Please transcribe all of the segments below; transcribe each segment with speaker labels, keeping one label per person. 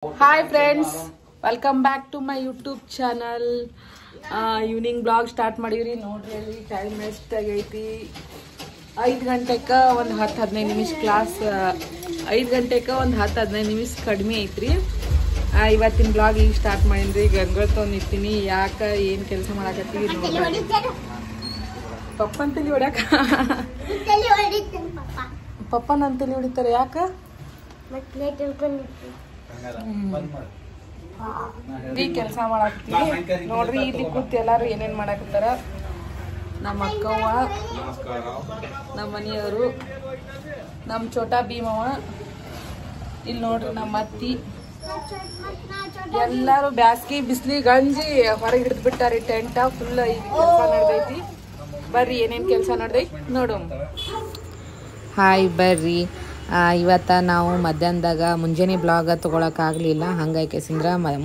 Speaker 1: Hi friends, welcome back to my YouTube channel. Evening vlog start ಮಾಡಿವ್ರಿ ನೋಡ್ರಿ ಅಲ್ಲಿ time ಎಷ್ಟು ಆಗೈತಿ 5 ಗಂಟೆಕ ಒಂದು 10-15 ನಿಮಿಷ ಕ್ಲಾಸ್ 5 ಗಂಟೆಕ ಒಂದು 10-15 ನಿಮಿಷ ಕಡಿಮೆ ಐತ್ರಿ. ಇವತ್ತಿನ ಬ್ಲಾಗ್ ಈಗ ಸ್ಟಾರ್ಟ್ ಮಾಡಿನ್ರಿ. ಗಂಗಲ್ ತೊಗೊಂಡು ನಿಂತೀನಿ. ಯಾಕ ಏನು ಕೆಲಸ ಮಾಡಾಕತ್ತೀವಿ ನೋಡಿ. ಪಪ್ಪನ ತಲೆ ಹೊಡ್ಯಾಕ ಪಪ್ಪನ ಅಂತೇಳಿ ಹೊಡಿತಾರೆ. ಯಾಕ ಕೆಲಸ ಮಾಡಾಕ್ತೀವಿ ನೋಡ್ರಿ. ಇಲ್ಲಿ ಕೂತ್ ಎಲ್ಲಾರು ಏನೇನ್ ಮಾಡಾಕತ್ತಾರ. ನಮ್ಮ ಅಕ್ಕವ್ವ, ನಮ್ಮ ಮನೆಯವರು, ನಮ್ಮ ಚೋಟಾ ಭೀಮವ್ವ, ಇಲ್ಲಿ ನೋಡ್ರಿ ನಮ್ಮ ಅತ್ತಿ ಎಲ್ಲಾರು ಬ್ಯಾಸ್ಗಿ ಬಿಸ್ಲಿ ಗಂಜಿ ಹೊರಗೆ ಹಿಡಿದು ಬಿಟ್ಟಾರಿ. ಟೆಂಟ ಫುಲ್ ಕೆಲಸ ನಡೆದೈತಿ. ಬರ್ರಿ ಏನೇನ್ ಕೆಲಸ ನಡೆದೈತಿ ನೋಡು. ಹಾಯ್ ಬರ್ರಿ. ಇವತ್ತು ನಾವು ಮಧ್ಯಾಹ್ನದಾಗ ಮುಂಜಾನೆ ಬ್ಲಾಗ್ ತೊಗೊಳಕ್ಕಾಗಲಿಲ್ಲ. ಹಂಗಾಗಿ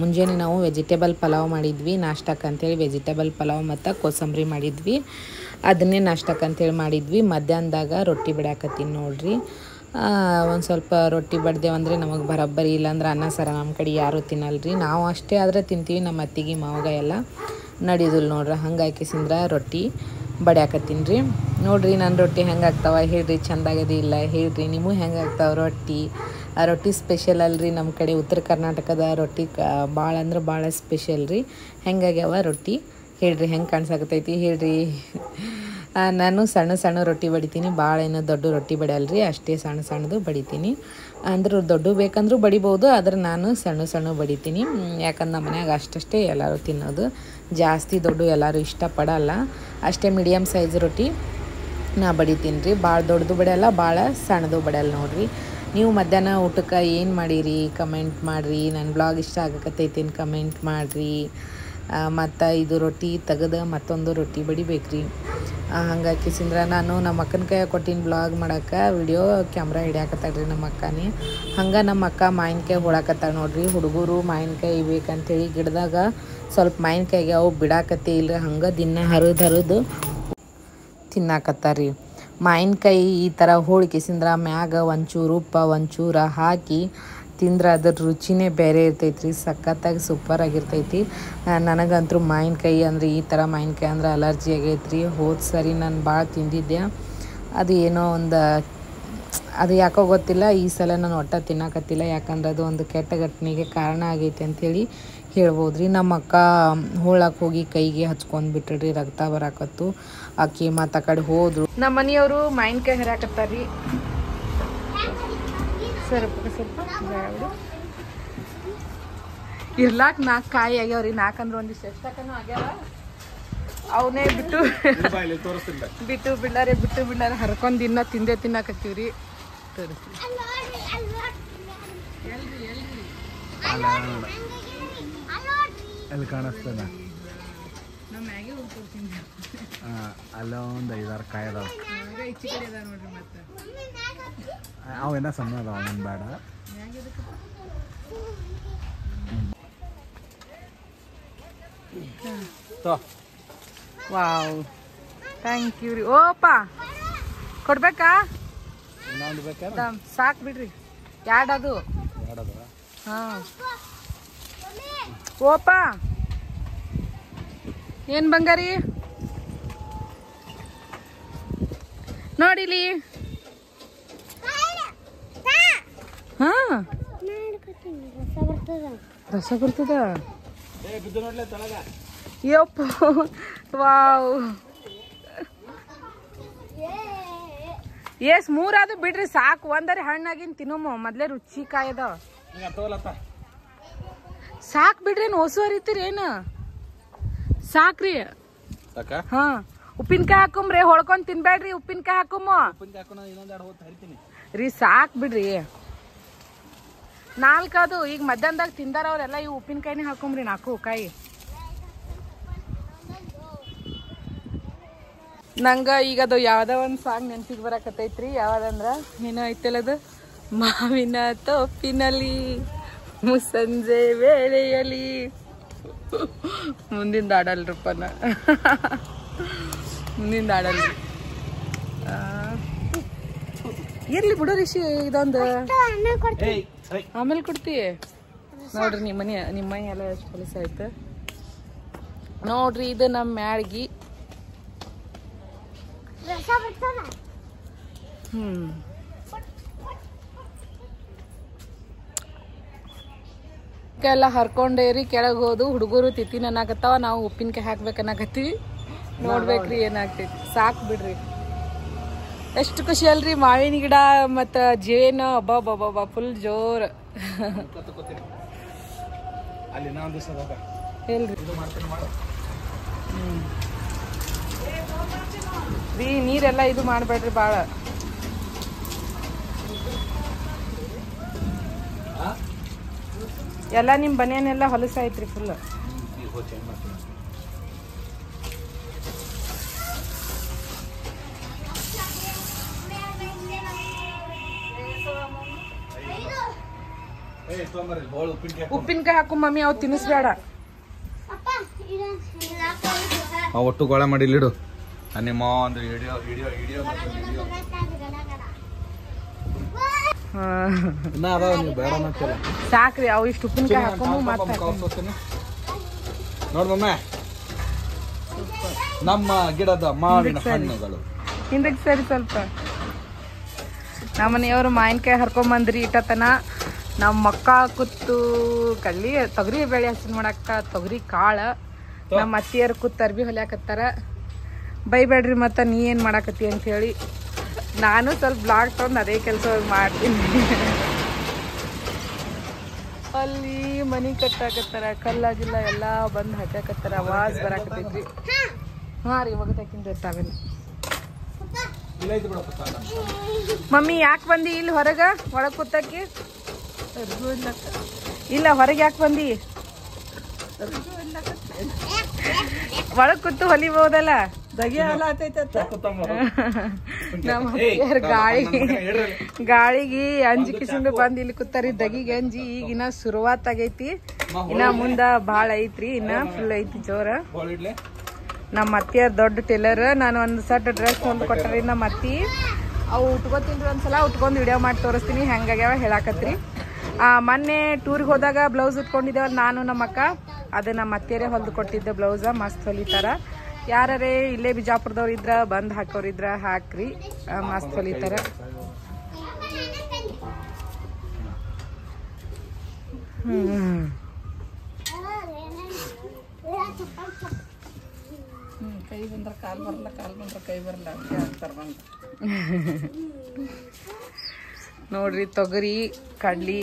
Speaker 1: ಮುಂಜಾನೆ ನಾವು ವೆಜಿಟೇಬಲ್ ಪಲಾವ್ ಮಾಡಿದ್ವಿ ನಾಷ್ಟಕ್ಕೆ ಅಂತೇಳಿ. ವೆಜಿಟೇಬಲ್ ಪಲಾವ್ ಮತ್ತು ಕೋಸಂಬರಿ ಮಾಡಿದ್ವಿ. ಅದನ್ನೇ ನಾಷ್ಟಕ್ಕೆ ಅಂತೇಳಿ ಮಾಡಿದ್ವಿ. ಮಧ್ಯಾಹ್ನದಾಗ ರೊಟ್ಟಿ ಬಿಡಾಕತ್ತೀನಿ ನೋಡ್ರಿ. ಒಂದು ಸ್ವಲ್ಪ ರೊಟ್ಟಿ ಬಡ್ದೇವಂದ್ರೆ ನಮಗೆ ಬರೋಬ್ಬರಿ. ಇಲ್ಲಾಂದ್ರೆ ಅನ್ನ ಸಾರ ನಮ್ಮ ಕಡೆ ಯಾರೂ ತಿನ್ನಲ್ರಿ. ನಾವು ಅಷ್ಟೇ ಆದರೆ ತಿಂತೀವಿ. ನಮ್ಮ ಅತ್ತಿಗೆ ಮಾವಾಗ ಎಲ್ಲ ನಡೀದಿಲ್ಲ ನೋಡ್ರಿ. ಹಂಗಾಗಿ ರೊಟ್ಟಿ ಬಡಿಯಾಕತ್ತೀನಿ ರೀ. ನೋಡ್ರಿ ನನ್ನ ರೊಟ್ಟಿ ಹೆಂಗೆ ಆಗ್ತಾವ ಹೇಳ್ರಿ. ಚೆಂದಾಗದಿ ಇಲ್ಲ ಹೇಳ್ರಿ. ನಿಮಗೂ ಹೆಂಗೆ ಆಗ್ತಾವ ರೊಟ್ಟಿ. ಆ ರೊಟ್ಟಿ ಸ್ಪೆಷಲ್ ಅಲ್ರಿ ನಮ್ಮ ಕಡೆ. ಉತ್ತರ ಕರ್ನಾಟಕದ ರೊಟ್ಟಿ ಭಾಳ ಅಂದ್ರೆ ಭಾಳ ಸ್ಪೆಷಲ್ ರೀ. ಹೆಂಗಾಗ್ಯಾವ ರೊಟ್ಟಿ ಹೇಳ್ರಿ. ಹೆಂಗೆ ಕಾಣಿಸಾಕತ್ತೈತಿ ಹೇಳ್ರಿ. ನಾನು ಸಣ್ಣ ಸಣ್ಣ ರೊಟ್ಟಿ ಬಡಿತೀನಿ. ಭಾಳ ಏನೋ ದೊಡ್ಡ ರೊಟ್ಟಿ ಬಡಿಯಲ್ರಿ. ಅಷ್ಟೇ ಸಣ್ಣ ಸಣ್ಣದು ಬಡಿತೀನಿ. ಅಂದ್ರೆ ದೊಡ್ಡ ಬೇಕಂದ್ರೂ ಬಡಿಬೋದು. ಆದ್ರೆ ನಾನು ಸಣ್ಣ ಸಣ್ಣ ಬಡಿತೀನಿ. ಯಾಕಂದ್ರೆ ನಮ್ಮ ಮನ್ಯಾಗ ಅಷ್ಟೇ ಎಲ್ಲರೂ ತಿನ್ನೋದು. ಜಾಸ್ತಿ ದೊಡ್ಡ ಎಲ್ಲರೂ ಇಷ್ಟಪಡಲ್ಲ. ಅಷ್ಟೇ ಮೀಡಿಯಮ್ ಸೈಜ್ ರೊಟ್ಟಿ ನಾ ಬಡಿತೀನಿ ರೀ. ಭಾಳ ದೊಡ್ಡದು ಬಡಿಯಲ್ಲ, ಭಾಳ ಸಣ್ಣದು ಬಡಿಯಲ್ಲ ನೋಡಿರಿ. ನೀವು ಮಧ್ಯಾಹ್ನ ಊಟಕ್ಕೆ ಏನು ಮಾಡೀರಿ ಕಮೆಂಟ್ ಮಾಡಿರಿ. ನನ್ನ ಬ್ಲಾಗ್ ಇಷ್ಟ ಆಗಕತ್ತೈತೇನು ಕಮೆಂಟ್ ಮಾಡಿರಿ. ಮತ್ತು ಇದು ರೊಟ್ಟಿ ತೆಗೆದು ಮತ್ತೊಂದು ರೊಟ್ಟಿ ಬಡಿಬೇಕ್ರಿ. ಹಂಗಾಗಿ ನಾನು ನಮ್ಮ ಅಕ್ಕನ ಕೈ ಕೊಟ್ಟಿನ ಬ್ಲಾಗ್ ಮಾಡೋಕೆ ವಿಡಿಯೋ ಕ್ಯಾಮ್ರಾ ಹಿಡಿಯಾಕತ್ತಾಳ್ರಿ ನಮ್ಮ ಅಕ್ಕನೇ. ಹಂಗೆ ನಮ್ಮ ಅಕ್ಕ ಮಾವಿನಕಾಯಿ ಹೊಳಕತ್ತಾಳ ನೋಡ್ರಿ. ಹುಡುಗರು ಮಾವಿನಕಾಯಿ ಬೇಕಂತೇಳಿ ಗಿಡದಾಗ ಸ್ವಲ್ಪ ಮಾವಿನಕಾಯಿಗೆ ಅವು ಬಿಡಾಕತ್ತೇ ಇಲ್ಲರಿ. ಹಂಗೆ ದಿನ ಹರಿದು ತಿನ್ನಾಕತ್ತಾರ್ರಿ. ಮಾವಿನಕಾಯಿ ಈ ಥರ ಹೋಳಿಕೆಸಿಂದ್ರ ಮ್ಯಾಗ ಒಂಚೂರು ಉಪ್ಪ ಒಂಚೂರು ಹಾಕಿ ತಿಂದ್ರೆ ಅದ್ರ ರುಚಿನೇ ಬೇರೆ ಇರ್ತೈತ್ರಿ. ಸಖತ್ತಾಗಿ ಸೂಪರಾಗಿರ್ತೈತಿ. ನನಗಂತೂ ಮಾವಿನಕಾಯಿ ಅಂದರೆ ಈ ಥರ ಮಾವಿನಕಾಯಿ ಅಂದ್ರೆ ಅಲರ್ಜಿ ಆಗೈತ್ರಿ. ಹೋದ ಸರಿ ನಾನು ಭಾಳ ತಿಂದಿದ್ದೆ. ಅದು ಏನೋ ಒಂದು ಅದು ಯಾಕೋ ಗೊತ್ತಿಲ್ಲ. ಈ ಸಲ ನಾನು ಒಟ್ಟು ತಿನ್ನಕತ್ತಿಲ್ಲ. ಯಾಕಂದ್ರೆ ಅದು ಒಂದು ಕೆಟ್ಟ ಘಟನೆಗೆ ಕಾರಣ ಆಗೈತೆ ಅಂಥೇಳಿ ಹೇಳ್ಬೋದು ರೀ. ನಮ್ಮ ಅಕ್ಕ ಹೋಳಕ್ಕೆ ಹೋಗಿ ಕೈಗೆ ಹಚ್ಕೊಂಡು ಬಿಟ್ರಿ. ರಕ್ತ ಬರಾಕತ್ತು. ಆಕಿ ಮತ್ತು ಆ ಕಡೆ ಹೋದ್ರು. ನಮ್ಮ ಮನೆಯವರು ಮಾವಿನಕಾಯಿ ಹರಿಯಾಕತ್ತಾರ್ರಿ. ಸ್ವಲ್ಪ ಇರ್ಲಾಕ್ 4 ಕಾಯಿ ಆಗ್ಯಾವ್ರಿ. 4 ಅಂದ್ರೆ ಒಂದಿಷ್ಟು ಎಷ್ಟಕ್ಕನೂ ಆಗ್ಯಾವ. ಅವನೇ ಬಿಟ್ಟು ಬಿಡಾರೆ ಹರ್ಕೊಂಡು ದಿನ ತಿನ್ನಾಕತ್ತೀವ್ರಿ.
Speaker 2: ಎಲ್ಲಿ ಕಾಣಿಸ್ತದ ಅಲ್ಲ ಒಂದು 5-6 ಕಾಯಿ ಅದಾವ. ಅವೇನ ಸಣ್ಣ ಅದಾವ. ಅವನ್ ಬೇಡ.
Speaker 1: ವಾವ್ ಥ್ಯಾಂಕ್ ಯು ರೀ. ಓಪ ಕೊಡ್ಬೇಕಾ?
Speaker 2: ಇನ್ನೊಂದು ಬೇಕಾ?
Speaker 1: ಸಾಕು ಬಿಡ್ರಿ. ಯಾಡದು ಹಾಂ. ಓಪ ಏನು ಬಂಗಾರಿ ನೋಡಿಲಿ. ಹಾಂ ರಸ ಬರ್ತದ. ಯಪ್ಪ ವಾವ್. ಎಸ್ 3 ಅದು ಬಿಡ್ರಿ ಸಾಕು. ಒಂದರೆ ಹಣ್ಣಾಗಿನ್ ತಿನ್ನೋಮ ಮೊದ್ಲೇ ರುಚಿ ಕಾಯದ. ಸಾಕು ಬಿಡ್ರಿ. ಏನು ಹೊಸ ಹರಿತೀರಿ ಏನು? ಸಾಕ್ರಿ. ಹಾ ಉಪ್ಪಿನಕಾಯಿ ಹಾಕೊಂಬ್ರಿ. ಹೊಳ್ಕೊಂಡ್ ತಿನ್ಬೇಡ್ರಿ. ಉಪ್ಪಿನಕಾಯಿ ಹಾಕೊಮ್ಮ ರೀ. ಸಾಕ್ ಬಿಡ್ರಿ. 4 ಅದು ಈಗ ಮಧ್ಯಾಹ್ನದಾಗ ತಿಂದಾರ ಅವ್ರೆಲ್ಲ. ಇವು ಉಪ್ಪಿನಕಾಯಿನೇ ಹಾಕೊಂಬ್ರಿ 4 ಕಾಯಿ. ನಂಗೆ ಈಗ ಅದು ಯಾವುದೋ ಒಂದು ಸಾಂಗ್ ನೆನ್ಪಿಗೆ ಬರಾಕತ್ತೈತ್ರಿ. ಯಾವ್ದಂದ್ರ ಏನೋ ಐತಲ್ಲ ಅದು. ಮಾವಿನ ತೋಪಿನಲ್ಲಿ ಮುಸ್ಸಂಜೆ ವೇಳೆಯಲ್ಲಿ ಮುಂದಿಂದ ಆಡಲ್ರಪ್ಪ ನಾ. ಮುಂದಿಂದ ಆಡಲ್ರಿ. ಇರ್ಲಿ ಬಿಡು ರಿಷಿ. ಇದೊಂದು ಆಮೇಲೆ ಕೊಡ್ತಿ. ನೋಡ್ರಿ ನಿಮ್ಮ ಮನೆ ಎಲ್ಲ ಎಷ್ಟು ಹೊಲಸಾಯ್ತು ನೋಡ್ರಿ. ಇದು ನಮ್ಮ ಮ್ಯಾಳ್ಗಿ. ಎಲ್ಲ ಹರ್ಕೊಂಡೇರಿ ಕೆಳಗೆ ಹೋದು ಹುಡುಗರು ತಿತ್ತಿನ ಅನ್ನಕತ್ತಾವ. ನಾವು ಉಪ್ಪಿನಕಾಯಿ ಹಾಕ್ಬೇಕನ್ನಕತ್ತೀವಿ. ನೋಡ್ಬೇಕ್ರಿ ಏನಾಗ್ತೈತಿ. ಸಾಕು ಬಿಡ್ರಿ. ಎಷ್ಟು ಖುಷಿ ಅಲ್ರಿ ಮಾವಿನ ಗಿಡ ಮತ್ತು ಜೇನು. ಅಬ್ಬಾ ಫುಲ್ ಜೋರ್. ಹೇಳ್ರಿ ರೀ ನೀರೆಲ್ಲ ಇದು ಮಾಡಬೇಡ್ರಿ ಭಾಳ. ಎಲ್ಲ ನಿಮ್ಮ ಬನಿಯನೆಲ್ಲ ಹೊಲಸಾಯ್ತ್ರಿ ಫುಲ್. ಉಪ್ಪಿನಕಾಯಿ ಹಾಕು ಮಮ್ಮಿ, ಅವ್ ತಿನ್ನಿಸ್ಬೇಡ.
Speaker 2: ಒಟ್ಟು ಗೋಳೆ ಮಾಡಿ ಇಲ್ಲಿಡು. ನಿಮ್ಮ
Speaker 1: ಸಾಕ್ರಿ ಅವು ಇಷ್ಟು ಉಪ್ಪಿನಕಾಯಿ ಹಾಕೊಂಡು
Speaker 2: ನೋಡ್ಮಮ್ಮ ನಮ್ಮ ಗಿಡದ ಮಾವಿನ ಹಣ್ಣುಗಳು.
Speaker 1: ಹಿಂದಕ್ಕೆ ಸರಿ ಸ್ವಲ್ಪ. ನಮ್ಮನೆಯವರು ಮಾವಿನಕಾಯಿ ಹರ್ಕೊಂಬಂದ್ರಿ ಇಟ್ಟತನ. ನಮ್ಮ ಮಕ್ಕ ಕೂತು ಕಳ್ಳಿ ತೊಗರಿ ಬೇಳೆ ಹಸಿನ ಮಾಡಾಕ ತೊಗರಿ ಕಾಳ. ನಮ್ಮ ಅತ್ತಿಯರು ಕೂತು ಅರ್ಬಿ ಹೊಲ್ಯಾಕತ್ತಾರ. ಬೈಬೇಡ್ರಿ ಮತ್ತ ನೀ ಏನು ಮಾಡಾಕತ್ತಿ ಅಂತ ಹೇಳಿ. ನಾನು ಸ್ವಲ್ಪ ಬ್ಲಾಗ್ ತಗೊಂಡು ಅದೇ ಕೆಲಸ ಮಾಡ್ತೀನಿ. ಅಲ್ಲಿ ಮನಿ ಕಟ್ಟಾಕತ್ತಾರ, ಕಲ್ಲಾಗಿಲ್ಲ ಎಲ್ಲ ಬಂದು ಹಾಕಾಕತ್ತಾರ. ಆವಾಜ್ ಬರಾಕತ್ತೈತ್ರಿ. ಹಾಂ ರೀ ಒಗದಾಕಿಂದ ತಾವೆಲ್ಲ. ಮಮ್ಮಿ ಯಾಕೆ ಬಂದಿ ಇಲ್ಲಿ ಹೊರಗ? ಒಳಗೆ ಕೂತಾಕಿ ಇಲ್ಲ, ಹೊರಗೆ ಯಾಕೆ ಬಂದಿ? ಒಳಗ್ ಕೂತು ಹೊಲಿಬಹುದಲ್ಲ. ಗಾಳಿಗೆ ಅಂಜಿ ಕಿಸಿಂದ ಬಂದ್ ಇಲ್ಲಿ ಕೂತಾರಿ. ದಗಿ ಗಂಜಿ ಈಗಿನ ಶುರುವಾತ್ ಆಗೈತಿ. ಇನ್ನ ಮುಂದ ಬಾಳ ಐತ್ರಿ. ಇನ್ನ ಫುಲ್ ಐತಿ ಜೋರ. ನಮ್ಮ ಅತ್ತಿಯರ್ ದೊಡ್ಡ ಟೇಲರ್. ನಾನು ಒಂದು ಸಟ್ ಡ್ರೆಸ್ ಹೊಲ್ದು ಕೊಟ್ಟಾರಿ ನಮ್ಮ ಅತ್ತಿ. ಅವು ಉಟ್ಕೋತೀನಿ ಒಂದ್ಸಲ. ಉಟ್ಕೊಂಡು ವಿಡಿಯೋ ಮಾಡಿ ತೋರಿಸ್ತೀನಿ ಹೆಂಗಾಗ್ಯಾವ ಹೇಳಾಕತ್ರಿ. ಮೊನ್ನೆ ಟೂರ್ಗೆ ಹೋದಾಗ ಬ್ಲೌಸ್ ಉಟ್ಕೊಂಡಿದ್ದೇವಲ್ಲ ನಾನು ನಮ್ಮ ಅಕ್ಕ. ಅದು ನಮ್ಮ ಅತ್ತಿಯರೇ ಹೊಲ್ದು ಕೊಟ್ಟಿದ್ದೆ ಬ್ಲೌಸ. ಮಸ್ತ್ ಹೊಲಿತಾರ. ಯಾರೇ ಇಲ್ಲೇ ಬಿಜಾಪುರದವ್ರು ಇದ್ರ ಬಂದ್ ಹಾಕೋರಿದ್ರ ಹಾಕ್ರಿ. ಮಸ್ತ್ ಹೊಲಿತಾರ. ಕೈ ಬಂದ್ರ ಕಾಲ್ ಬರಲ್ಲ, ಕಾಲ್ ಬಂದ್ರ ಕೈ ಬರಲ್ಲ ಅಂತ ಹೇಳ್ತಾರ. ನೋಡ್ರಿ ತೊಗರಿ ಕಡ್ಲಿ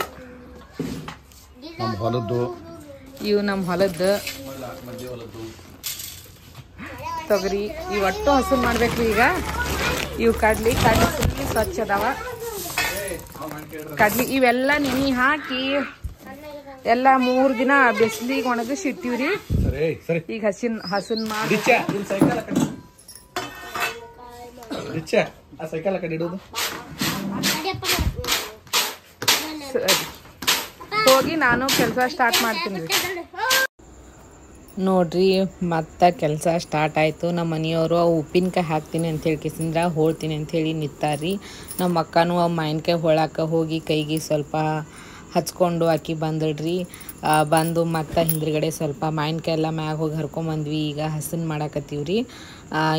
Speaker 1: ಇವು ನಮ್ಮ ಹೊಲದ್ದು ತೊಗರಿ. ಇವು ಒಟ್ಟು ಹಸರು ಮಾಡ್ಬೇಕ್ರಿ ಈಗ. ಇವು ಕಡ್ಲಿ ಫುಲ್ ಸ್ವಚ್ಛ ಅದಾವ. ಕಡ್ಲಿ ಇವೆಲ್ಲ ನೆನಿ ಹಾಕಿ ಎಲ್ಲ 3 ದಿನ ಬಿಸಿಲಿಗೆ ಒಣಗಿಸಿ ಇಟ್ಟಿವ್ರಿ. ಈಗ ಹಸನ್ ಮಾಡಿ ಹೋಗಿ ನಾನು ಕೆಲಸ ಸ್ಟಾರ್ಟ್ ಮಾಡ್ತೀನಿ. ನೋಡ್ರಿ ಮತ್ತೆ ಕೆಲಸ ಸ್ಟಾರ್ಟ್ ಆಯಿತು. ನಮ್ಮ ಮನೆಯವರು ಅವು ಉಪ್ಪಿನಕಾಯಿ ಹಾಕ್ತೀನಿ ಅಂತ ಹೇಳ್ಕಿಸಿಂದ್ರ ಹೋಳ್ತೀನಿ ಅಂಥೇಳಿ ನಿಂತಾರ್ರಿ. ನಮ್ಮ ಅಕ್ಕನೂ ಅವು ಮಾವಿನಕಾಯಿ ಹೋಳಾಕ ಹೋಗಿ ಕೈಗೆ ಸ್ವಲ್ಪ ಹಚ್ಕೊಂಡು ಆಕಿ ಬಂದಳ್ರಿ. ಬಂದು ಮತ್ತು ಹಿಂದ್ಗಡೆ ಸ್ವಲ್ಪ ಮಾವಿನಕಾಯಿ ಎಲ್ಲ ಮ್ಯಾಗ ಹೋಗಿ ಹರ್ಕೊಂಬಂದ್ವಿ. ಈಗ ಹಸನ್ ಮಾಡಾಕತ್ತೀವ್ರಿ.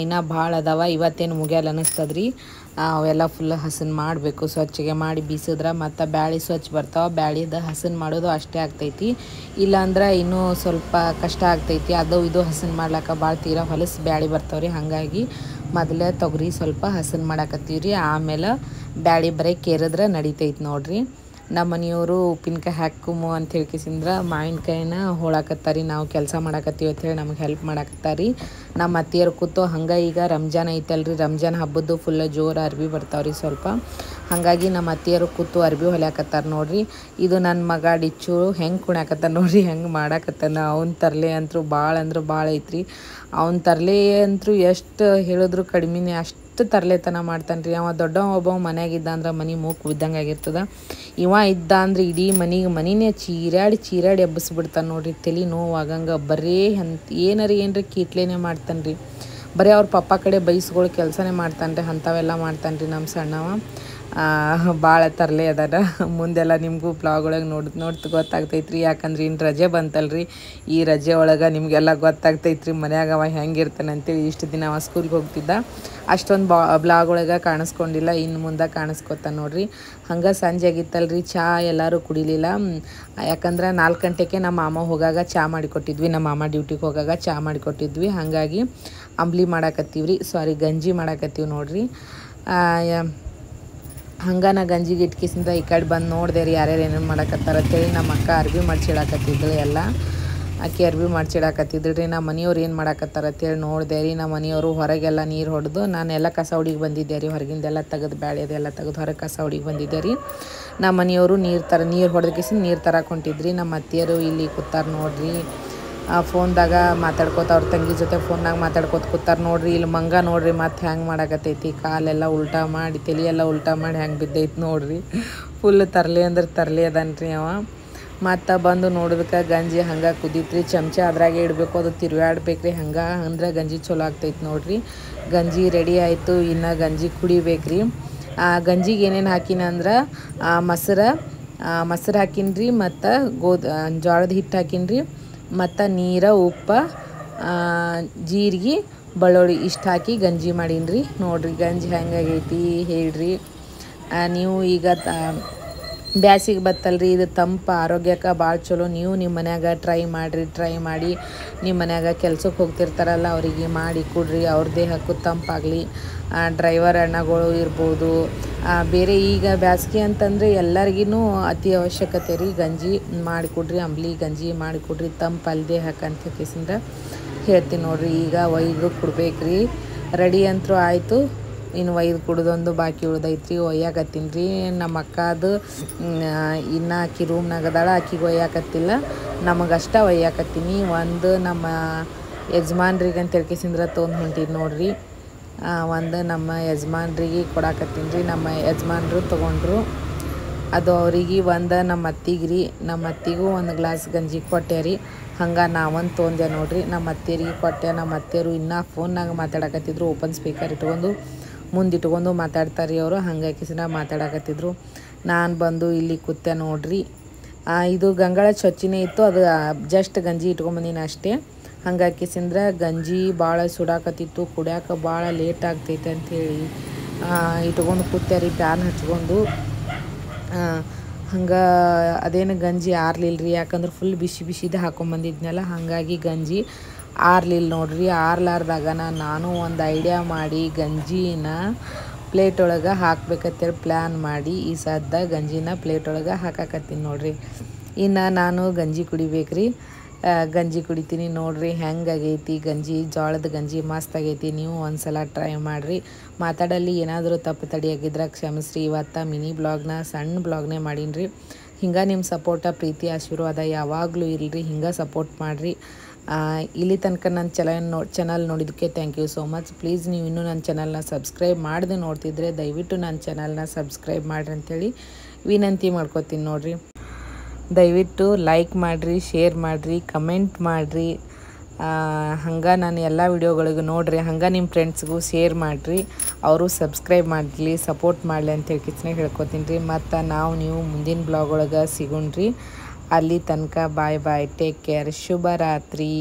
Speaker 1: ಇನ್ನೂ ಭಾಳ ಅದಾವ. ಇವತ್ತೇನು ಮುಗಿಯಲ್ಲ ಅನ್ನಿಸ್ತದ್ರಿ. ಅವೆಲ್ಲ ಫುಲ್ ಹಸನ್ ಮಾಡಬೇಕು. ಸ್ವಚ್ಛಗೆ ಮಾಡಿ ಬೀಸಿದ್ರೆ ಮತ್ತು ಬ್ಯಾಳಿ ಸ್ವಚ್ಛ ಬರ್ತಾವೆ. ಬ್ಯಾಳಿದ ಹಸನ್ ಮಾಡೋದು ಅಷ್ಟೇ ಆಗ್ತೈತಿ. ಇಲ್ಲಾಂದ್ರೆ ಇನ್ನೂ ಸ್ವಲ್ಪ ಕಷ್ಟ ಆಗ್ತೈತಿ. ಅದು ಇದು ಹಸನ್ ಮಾಡ್ಲಿಕ್ಕೆ ಭಾಳ ತೀರಾ ಹೊಲಸು ಬ್ಯಾಳಿ ಬರ್ತಾವ್ರಿ. ಹಾಗಾಗಿ ಮೊದಲೇ ತೊಗರಿ ಸ್ವಲ್ಪ ಹಸನ್ ಮಾಡಾಕತ್ತೀವ್ರಿ. ಆಮೇಲೆ ಬ್ಯಾಳಿ ಬರೀ ಕೇರಿದ್ರೆ ನಡಿತೈತಿ ನೋಡ್ರಿ. ನಮ್ಮ ಮನೆಯವರು ಉಪ್ಪಿನಕಾಯಿ ಹಾಕುಮು ಅಂತ ಹೇಳ್ಕಿಸಿಂದ್ರೆ ಮಾವಿನಕಾಯಿನ ಹೋಳಾಕತ್ತಾರಿ. ನಾವು ಕೆಲಸ ಮಾಡಾಕತ್ತೀವಿ ಅಂತೇಳಿ ನಮಗೆ ಹೆಲ್ಪ್ ಮಾಡಾಕತ್ತಾರಿ. ನಮ್ಮ ಅತ್ತಿಯರು ಕೂತು ಹಂಗೆ ಈಗ ರಂಜಾನ್ ಐತಲ್ರಿ. ರಂಜಾನ್ ಹಬ್ಬದ್ದು ಫುಲ್ ಜೋರು ಅರ್ಬಿ ಬರ್ತಾವ್ರಿ ಸ್ವಲ್ಪ. ಹಾಗಾಗಿ ನಮ್ಮ ಅತ್ತಿಯರು ಕೂತು ಅರ್ಬಿ ಹೊಲ್ಯಾಕತ್ತಾರ ನೋಡ್ರಿ. ಇದು ನನ್ನ ಮಗ ಡಿಚ್ಚು ಹೆಂಗೆ ಕುಣ್ಯಾಕತ್ತಾರ ನೋಡ್ರಿ, ಹೆಂಗೆ ಮಾಡಾಕತ್ತಾನ. ಅವ್ನ ತರಲೆ ಅಂತೂ ಭಾಳ ಭಾಳ ಐತ್ರಿ. ಅವ್ನ ತರಲೆ ಅಂತೂ ಎಷ್ಟು ಹೇಳಿದ್ರು ಕಡಿಮೆನೇ. ಅಷ್ಟು ತರಲೆತನ ಮಾಡ್ತಾನೆ ರೀ ಅವ. ದೊಡ್ಡ ಒಬ್ಬ ಮನ್ಯಾಗಿದ್ದ ಅಂದ್ರೆ ಮನೆ ಮೂಕು ಬಿದ್ದಂಗೆ ಆಗಿರ್ತದ. ಇವ ಇದ್ದ ಅಂದ್ರೆ ಇಡೀ ಮನಿನೇ ಚೀರಾಡಿ ಎಬ್ಬಿಸ್ಬಿಡ್ತಾನೆ ನೋಡ್ರಿ. ತಲೆ ನೋವಾಗಂಗೆ ಬರೀ ಏನರ ಕೀಟ್ಲೇನೆ ಮಾಡ್ತಾನೆ ರೀ. ಬರೀ ಅವ್ರ ಪಪ್ಪ ಕಡೆ ಬೈಸ್ಗಳು ಕೆಲಸನೇ ಮಾಡ್ತಾನೆ ರೀ. ಅಂಥವೆಲ್ಲ ಮಾಡ್ತಾನೆ ರೀ ನಮ್ಮ ಸಣ್ಣವ. ಭಾಳ ತರಲೆ ಅದಾರ. ಮುಂದೆಲ್ಲ ನಿಮಗೂ ಬ್ಲಾಗ್ ಒಳಗೆ ನೋಡ್ತು ಗೊತ್ತಾಗ್ತೈತ್ರಿ. ಯಾಕಂದ್ರೆ ಇನ್ನು ರಜೆ ಬಂತಲ್ರಿ, ಈ ರಜೆ ಒಳಗೆ ನಿಮಗೆಲ್ಲ ಗೊತ್ತಾಗ್ತೈತ್ರಿ ಮನ್ಯಾಗ ಅವ ಹೆಂಗಿರ್ತಾನೆ ಅಂತೇಳಿ. ಇಷ್ಟು ದಿನ ಅವ ಸ್ಕೂಲ್ಗೆ ಹೋಗ್ತಿದ್ದ, ಅಷ್ಟೊಂದು ಬ್ಲಾಗ್ ಒಳಗೆ ಕಾಣಿಸ್ಕೊಂಡಿಲ್ಲ. ಇನ್ನು ಮುಂದೆ ಕಾಣಿಸ್ಕೊತಾನೆ ನೋಡ್ರಿ. ಹಂಗೆ ಸಂಜೆ ಆಗಿತ್ತಲ್ರಿ, ಚಹಾ ಎಲ್ಲರೂ ಕುಡಿಲಿಲ್ಲ. ಯಾಕಂದ್ರೆ 4 ಗಂಟೆಗೆ ನಮ್ಮ ಮಾಮ ಹೋಗಾಗ ಚಹಾ ಮಾಡಿಕೊಟ್ಟಿದ್ವಿ. ನಮ್ಮ ಮಾಮ ಡ್ಯೂಟಿಗೆ ಹೋಗಾಗ ಚಹಾ ಮಾಡಿಕೊಟ್ಟಿದ್ವಿ. ಹಾಗಾಗಿ ಅಂಬ್ಲಿ ಮಾಡಾಕತ್ತೀವಿ ರೀ, ಗಂಜಿ ಮಾಡಾಕತ್ತೀವಿ ನೋಡ್ರಿ. ಹಂಗೆ ನಾ ಗಂಜಿಗೆ ಇಟ್ಕಿಸಿಂದ ಈ ಕಡೆ ಬಂದು ನೋಡಿದೆ ರೀ ಯಾರ್ಯಾರು ಏನೇನು ಮಾಡಾಕತ್ತಾರ ಅಂತೇಳಿ. ನಮ್ಮ ಅಕ್ಕ ಅರ್ಬಿ ಮಾಡ್ಸಿಡಾಕತ್ತಿದ್ಳು, ಎಲ್ಲ ಅಕ್ಕಿ ಅರ್ಬಿ ಮಾಡ್ಸಿಡಾಕತ್ತಿದ್ಳು ರೀ. ನಮ್ಮ ಮನೆಯವ್ರು ಏನು ಮಾಡಾಕತ್ತಾರ ಅಂತೇಳಿ ನೋಡಿದೆ ರೀ. ನಮ್ಮ ಮನೆಯವರು ಹೊರಗೆಲ್ಲ ನೀರು ಹೊಡೆದು, ನಾನೆಲ್ಲ ಕಸ ಹುಡಿಗೆ ಬಂದಿದ್ದೆ ರೀ. ಹೊರಗಿಂದೆಲ್ಲ ತೆಗೆದು ಬ್ಯಾಳೆ ಅದೆಲ್ಲ ತೆಗೆದು ಹೊರಗೆ ಕಸ ಹುಡಿಗೆ ಬಂದಿದ್ದೆ ರೀ. ನಮ್ಮ ಮನೆಯವರು ನೀರು ಹೊಡೆದಕ್ಕಿಸಿ ನೀರು ತರಕ್ಕೆ ಹೊಂಟಿದ್ರಿ. ನಮ್ಮ ಅತ್ತೆಯರು ಇಲ್ಲಿ ಕೂತಾರ ನೋಡ್ರಿ, ಫೋನ್ದಾಗ ಮಾತಾಡ್ಕೋತ ಅವ್ರ ತಂಗಿ ಜೊತೆ ಫೋನ್ನಾಗ ಮಾತಾಡ್ಕೋತ ಕೂತಾರ ನೋಡ್ರಿ. ಇಲ್ಲಿ ಮಂಗ ನೋಡ್ರಿ ಮತ್ತೆ ಹೆಂಗೆ ಮಾಡಾಕತ್ತೈತಿ, ಕಾಲೆಲ್ಲ ಉಲ್ಟಾ ಮಾಡಿ ತಲೆಯೆಲ್ಲ ಉಲ್ಟಾ ಮಾಡಿ ಹೆಂಗೆ ಬಿದ್ದೈತಿ ನೋಡ್ರಿ. ಫುಲ್ ತರಲೆ ಅಂದ್ರೆ ತರಲೆ ಅದನ್ರಿ ಅವ. ಮತ್ತು ಬಂದು ನೋಡೋದಕ್ಕೆ ಗಂಜಿ ಹಂಗೆ ಕುದೀತ್ರಿ. ಚಮಚ ಅದ್ರಾಗೆ ಇಡಬೇಕು, ಅದು ತಿರುವಾಡ್ಬೇಕ್ರಿ. ಹಂಗೆ ಅಂದ್ರೆ ಗಂಜಿ ಚಲೋ ಆಗ್ತೈತಿ ನೋಡ್ರಿ. ಗಂಜಿ ರೆಡಿ ಆಯಿತು, ಇನ್ನು ಗಂಜಿ ಕುಡಿಬೇಕ್ರಿ. ಗಂಜಿಗೆ ಏನೇನು ಹಾಕಿನ ಅಂದ್ರೆ ಮೊಸರು ಹಾಕಿನ್ರಿ, ಮತ್ತು ಜೋಳದ ಹಿಟ್ಟು ಹಾಕಿನ್ರಿ, ಮತ್ತು ನೀರು, ಉಪ್ಪು, ಜೀರಿಗೆ, ಬೆಳ್ಳುಳ್ಳಿ ಇಷ್ಟು ಹಾಕಿ ಗಂಜಿ ಮಾಡೀನಿ ನೋಡ್ರಿ. ಗಂಜಿ ಹೆಂಗಾಗೈತಿ ಹೇಳ್ರಿ. ನೀವು ಈಗ ಬ್ಯಾಸಿಗೆ ಬತ್ತಲ್ರಿ, ಇದು ತಂಪು ಆರೋಗ್ಯಕ್ಕೆ ಭಾಳ ಚಲೋ. ನೀವು ನಿಮ್ಮ ಮನ್ಯಾಗ ಟ್ರೈ ಮಾಡಿ ನಿಮ್ಮ ಮನ್ಯಾಗ ಕೆಲ್ಸಕ್ಕೆ ಹೋಗ್ತಿರ್ತಾರಲ್ಲ ಅವರಿಗೆ ಮಾಡಿ ಕೊಡ್ರಿ. ಅವ್ರ ದೇಹಕ್ಕೂ ತಂಪಾಗಲಿ. ಡ್ರೈವರ್ ಅಣ್ಣಗಳು ಇರ್ಬೋದು, ಬೇರೆ ಈಗ ಬ್ಯಾಸಿಗೆ ಅಂತಂದರೆ ಎಲ್ಲರಿಗೂ ಅತಿ ಅವಶ್ಯಕತೆ ರೀ. ಗಂಜಿ ಮಾಡಿಕೊಡ್ರಿ, ಅಂಬ್ಲಿ ಗಂಜಿ ಮಾಡಿಕೊಡ್ರಿ, ತಂಪಲ್ಲಿ ದೇಹಕ್ಕೆ ಅಂತ ಕೇಸಿಂದ ಹೇಳ್ತೀನಿ ನೋಡ್ರಿ. ಈಗ ಒಯ್ದು ಕೊಡ್ಬೇಕ್ರಿ. ರೆಡಿ ಅಂತೂ ಆಯಿತು, ಇನ್ನು ಒಯ್ದು ಕುಡ್ದೊಂದು ಬಾಕಿ ಉಳ್ದೈತ್ರಿ. ಒಯ್ಯಾಕತ್ತೀನಿ ರೀ. ನಮ್ಮ ಅಕ್ಕದು ಇನ್ನು ಆಕಿ ರೂಮ್ನಾಗ ಅದಾಳ, ಆಕಿಗೆ ಒಯ್ಯಾಕತ್ತಿಲ್ಲ, ನಮಗಷ್ಟ ಒಯ್ಯಾಕತ್ತೀನಿ. ಒಂದು ನಮ್ಮ ಯಜಮಾನ್ರಿಗೆ ಅಂತ ಹೇಳ್ಕೇಸಿಂದ್ರ ತೊಗೊಂಡು ಹೊಂಟೀನಿ ನೋಡ್ರಿ. ಒಂದು ನಮ್ಮ ಯಜಮಾನ್ರಿಗೆ ಕೊಡಾಕತ್ತೀನಿ ರೀ. ನಮ್ಮ ಯಜಮಾನ್ರು ತೊಗೊಂಡ್ರು. ಅದು ಅವ್ರಿಗೆ ಒಂದು ನಮ್ಮ ಅತ್ತಿಗೂ ಒಂದು ಗ್ಲಾಸ್ ಗಂಜಿ ಕೊಟ್ಟೆ ರೀ. ಹಂಗೆ ನಾವೊಂದು ತೊಂದೆ ನೋಡ್ರಿ. ನಮ್ಮ ಅತ್ತೆಯರಿಗೆ ಕೊಟ್ಟೆ. ನಮ್ಮ ಅತ್ತೆಯರು ಇನ್ನೂ ಫೋನ್ನಾಗ ಮಾತಾಡಕತ್ತಿದ್ರು. ಓಪನ್ ಸ್ಪೀಕರ್ ಇಟ್ಕೊಂಡು ಮುಂದಿಟ್ಕೊಂಡು ಮಾತಾಡ್ತಾರೆ ಅವರು. ಹಂಗಾಕಿಸಿನ ಮಾತಾಡಕತ್ತಿದ್ರು. ನಾನು ಬಂದು ಇಲ್ಲಿ ಕೂತೆ ನೋಡ್ರಿ. ಇದು ಗಂಗಾಳ ಚೊಚ್ಚಿನೇ ಇತ್ತು, ಅದು ಜಸ್ಟ್ ಗಂಜಿ ಇಟ್ಕೊಂಬಂದಿನ ಅಷ್ಟೇ. ಹಂಗಾಕಿಸಿಂದ್ರೆ ಗಂಜಿ ಭಾಳ ಸುಡಾಕತ್ತಿತ್ತು, ಕುಡಿಯೋಕೆ ಭಾಳ ಲೇಟ್ ಆಗ್ತೈತೆ ಅಂಥೇಳಿ ಇಟ್ಕೊಂಡು ಕೂತೆ ರೀ ಪ್ಯಾನ್ ಹಚ್ಕೊಂಡು. ಹಂಗೆ ಅದೇನು ಗಂಜಿ ಆರ್ಲಿಲ್ಲ ರೀ, ಯಾಕಂದ್ರೆ ಫುಲ್ ಬಿಸಿದು ಹಾಕೊಂಬಂದಿದ್ನಲ್ಲ, ಹಾಗಾಗಿ ಗಂಜಿ ಆರ್ಲಿಲ್ಲ ನೋಡ್ರಿ. ಆರ್ಲಾರ್ದಾಗ ನಾನು ಒಂದು ಐಡಿಯಾ ಮಾಡಿ ಗಂಜಿನ ಪ್ಲೇಟ್ ಒಳಗೆ ಹಾಕ್ಬೇಕಂತೇಳಿ ಪ್ಲ್ಯಾನ್ ಮಾಡಿ ಈ ಸದ್ದ ಗಂಜಿನ ಪ್ಲೇಟ್ ಒಳಗೆ ಹಾಕಾಕತ್ತೀನಿ ನೋಡ್ರಿ. ಇನ್ನು ನಾನು ಗಂಜಿ ಕುಡಿಬೇಕ್ರಿ. ಗಂಜಿ ಕುಡಿತೀನಿ ನೋಡ್ರಿ. ಹೆಂಗಾಗೈತಿ ಗಂಜಿ, ಜೋಳದ ಗಂಜಿ ಮಸ್ತ್ ಆಗೈತಿ. ನೀವು ಒಂದು ಸಲ ಟ್ರೈ ಮಾಡಿರಿ. ಮಾತಾಡಲ್ಲಿ ಏನಾದರೂ ತಪ್ಪು ತಡಿಯಾಗಿದ್ರೆ ಕ್ಷಮಿಸ್ರಿ. ಇವತ್ತು ಮಿನಿ ಬ್ಲಾಗ್ನ ಸಣ್ಣ ಬ್ಲಾಗ್ನೇ ಮಾಡೀನಿ ರೀ. ಹಿಂಗೆ ನಿಮ್ಮ ಸಪೋರ್ಟ, ಪ್ರೀತಿ, ಆಶೀರ್ವಾದ ಯಾವಾಗಲೂ ಇರಲಿ. ಹಿಂಗೆ ಸಪೋರ್ಟ್ ಮಾಡಿರಿ. ಇಲ್ಲಿ ತನಕ ನನ್ನ ಚಾನಲ್ ನೋಡಿದ್ದಕ್ಕೆ thank you so much. Please ನೀವು ಇನ್ನೂ ನನ್ನ ಚಾನಲ್ನ ಸಬ್ಸ್ಕ್ರೈಬ್ ಮಾಡದೆ ನೋಡ್ತಿದ್ರೆ ದಯವಿಟ್ಟು ನನ್ನ ಚಾನಲ್ನ ಸಬ್ಸ್ಕ್ರೈಬ್ ಮಾಡಿರಿ ಅಂಥೇಳಿ ವಿನಂತಿ ಮಾಡ್ಕೊತೀನಿ ನೋಡಿರಿ. ದಯವಿಟ್ಟು ಲೈಕ್ ಮಾಡಿರಿ, ಶೇರ್ ಮಾಡಿರಿ, ಕಮೆಂಟ್ ಮಾಡಿರಿ. ಹಂಗೆ ನಾನು ಎಲ್ಲ ವಿಡಿಯೋಗಳಿಗೂ ನೋಡಿರಿ. ಹಂಗೆ ನಿಮ್ಮ ಫ್ರೆಂಡ್ಸ್ಗೂ ಶೇರ್ ಮಾಡಿರಿ, ಅವರು ಸಬ್ಸ್ಕ್ರೈಬ್ ಮಾಡಲಿ, ಸಪೋರ್ಟ್ ಮಾಡಲಿ ಅಂತ ಹೇಳ್ಕೊತೀನಿ ರೀ. ಮತ್ತು ನೀವು ಮುಂದಿನ ಬ್ಲಾಗ್ ಒಳಗೆ ಸಿಗೋಣ್ರಿ. ಅಲ್ಲಿ ತನಕ ಬಾಯ್, ಟೇಕ್ ಕೇರ್, ಶುಭರಾತ್ರಿ.